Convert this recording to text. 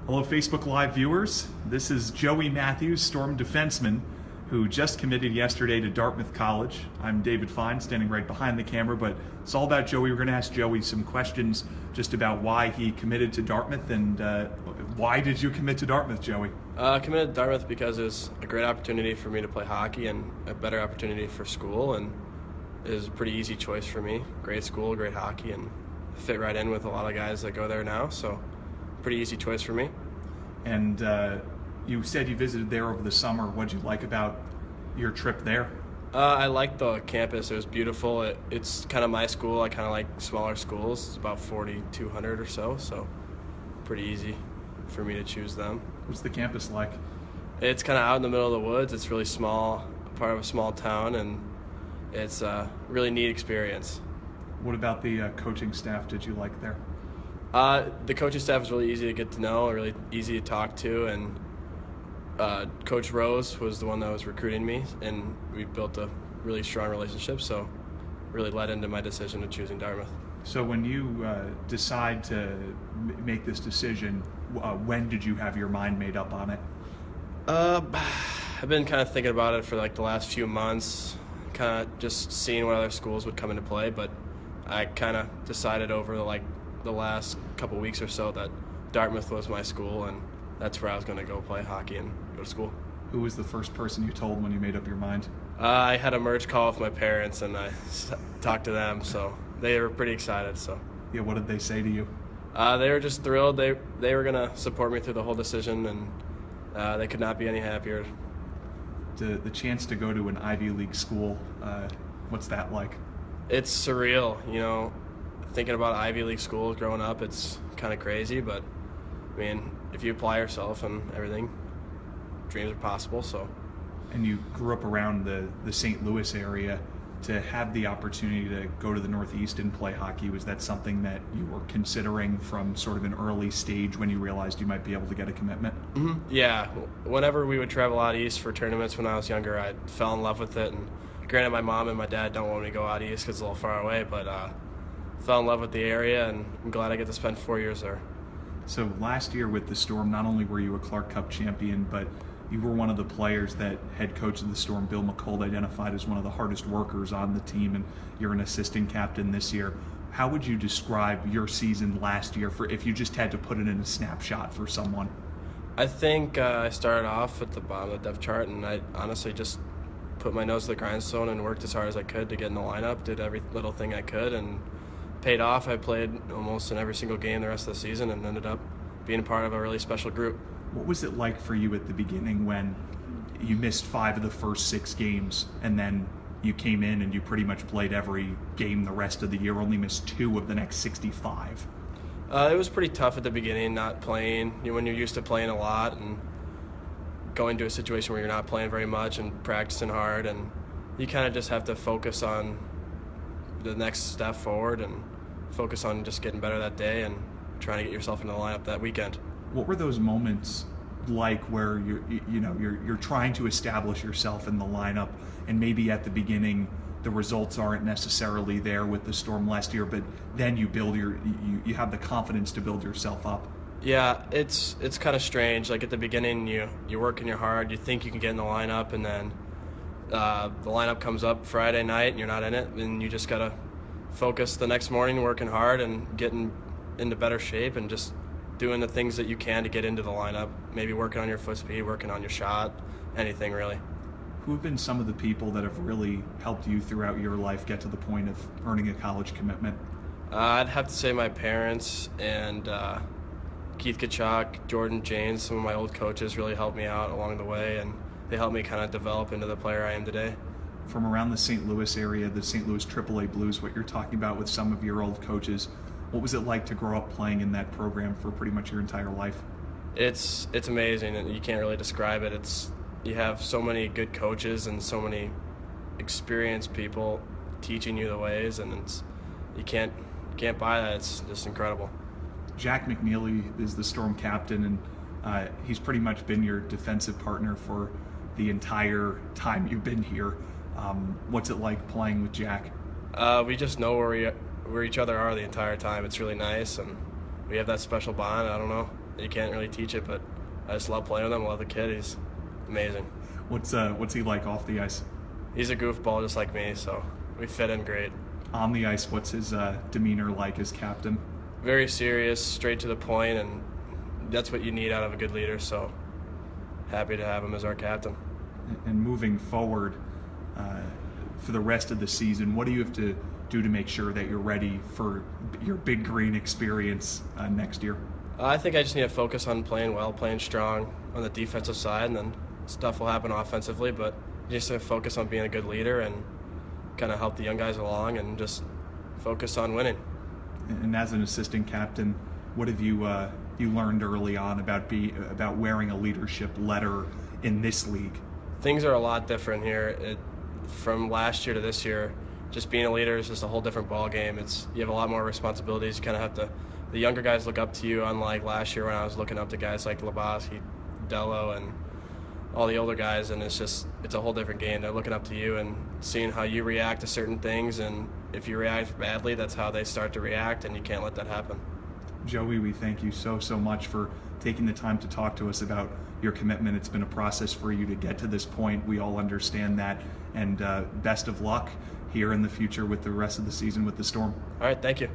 Hello, Facebook Live viewers. This is Joey Matthews, Storm defenseman, who just committed yesterday to Dartmouth College. I'm David Fine, standing right behind the camera, but it's all about Joey. We're going to ask Joey some questions just about why he committed to Dartmouth and why did you commit to Dartmouth, Joey? I committed to Dartmouth because it was a great opportunity for me to play hockey and a better opportunity for school, and it was a pretty easy choice for me. Great school, great hockey, and fit right in with a lot of guys that go there now, so pretty easy choice for me. And you said you visited there over the summer. What did you like about your trip there? I liked the campus. It was beautiful. It's kind of my school. I kind of like smaller schools. It's about 4,200 or so pretty easy for me to choose them. What's the campus like? It's kind of out in the middle of the woods. It's really small, part of a small town, and it's a really neat experience. What about the coaching staff did you like there? The coaching staff is really easy to get to know, really easy to talk to, and Coach Rose was the one that was recruiting me, and we built a really strong relationship, so really led into my decision of choosing Dartmouth. So when you decide to make this decision, when did you have your mind made up on it? I've been kind of thinking about it for like the last few months, kind of just seeing what other schools would come into play, but I kind of decided over the last couple weeks or so that Dartmouth was my school, and that's where I was going to go play hockey and go to school. Who was the first person you told when you made up your mind? I had a merge call with my parents, and I talked to them, so they were pretty excited. So yeah, what did they say to you? They were just thrilled. They were going to support me through the whole decision, and they could not be any happier. The chance to go to an Ivy League school, what's that like? It's surreal, you know. Thinking about Ivy League schools growing up, it's kind of crazy, but I mean, if you apply yourself and everything, dreams are possible. So. And you grew up around the St. Louis area. To have the opportunity to go to the Northeast and play hockey, was that something that you were considering from sort of an early stage when you realized you might be able to get a commitment? Mm-hmm. Yeah. Whenever we would travel out east for tournaments when I was younger, I fell in love with it. And granted, my mom and my dad don't want me to go out east because it's a little far away, but fell in love with the area, and I'm glad I get to spend 4 years there. So last year with the Storm, not only were you a Clark Cup champion, but you were one of the players that head coach of the Storm, Bill McCold, identified as one of the hardest workers on the team, and you're an assistant captain this year. How would you describe your season last year, for if you just had to put it in a snapshot for someone? I think I started off at the bottom of the depth chart, and I honestly just put my nose to the grindstone and worked as hard as I could to get in the lineup, did every little thing I could, and paid off. I played almost in every single game the rest of the season and ended up being part of a really special group. What was it like for you at the beginning when you missed 5 of the first 6 games, and then you came in and you pretty much played every game the rest of the year, only missed 2 of the next 65? It was pretty tough at the beginning, not playing. When you're used to playing a lot and going to a situation where you're not playing very much and practicing hard, and you kind of just have to focus on the next step forward and focus on just getting better that day and trying to get yourself into the lineup that weekend. What were those moments like where you're trying to establish yourself in the lineup, and maybe at the beginning the results aren't necessarily there with the Storm last year, but then you build you have the confidence to build yourself up? Yeah, it's kind of strange. Like at the beginning, you're working hard, you think you can get in the lineup, and then the lineup comes up Friday night and you're not in it, and you just gotta focus the next morning, working hard and getting into better shape and just doing the things that you can to get into the lineup, maybe working on your foot speed, working on your shot, anything really. Who have been some of the people that have really helped you throughout your life get to the point of earning a college commitment? I'd have to say my parents and Keith Kachuk, Jordan James, some of my old coaches really helped me out along the way, and they helped me kind of develop into the player I am today. From around the St. Louis area, the St. Louis AAA Blues, what you're talking about with some of your old coaches, what was it like to grow up playing in that program for pretty much your entire life? It's amazing, and you can't really describe it. You have so many good coaches and so many experienced people teaching you the ways, and you can't buy that. It's just incredible. Jack McNeely is the Storm captain, and he's pretty much been your defensive partner for the entire time you've been here. What's it like playing with Jack? We just know where each other are the entire time. It's really nice, and we have that special bond. I don't know. You can't really teach it, but I just love playing with him. I love the kid. He's amazing. What's he like off the ice? He's a goofball just like me, so we fit in great. On the ice, what's his demeanor like as captain? Very serious, straight to the point, and that's what you need out of a good leader, so happy to have him as our captain. And moving forward for the rest of the season, what do you have to do to make sure that you're ready for your Big Green experience next year? I think I just need to focus on playing well, playing strong on the defensive side, and then stuff will happen offensively, but just to focus on being a good leader and kind of help the young guys along and just focus on winning. And as an assistant captain, what have you learned early on about wearing a leadership letter in this league? Things are a lot different here. From last year to this year, just being a leader is just a whole different ball game. You have a lot more responsibilities. You kind of have to. The younger guys look up to you, unlike last year when I was looking up to guys like Lebowski, Dello, and all the older guys. And it's a whole different game. They're looking up to you and seeing how you react to certain things. And if you react badly, that's how they start to react, and you can't let that happen. Joey, we thank you so much for taking the time to talk to us about your commitment. It's been a process for you to get to this point. We all understand that, and best of luck here in the future with the rest of the season with the Storm. All right, thank you.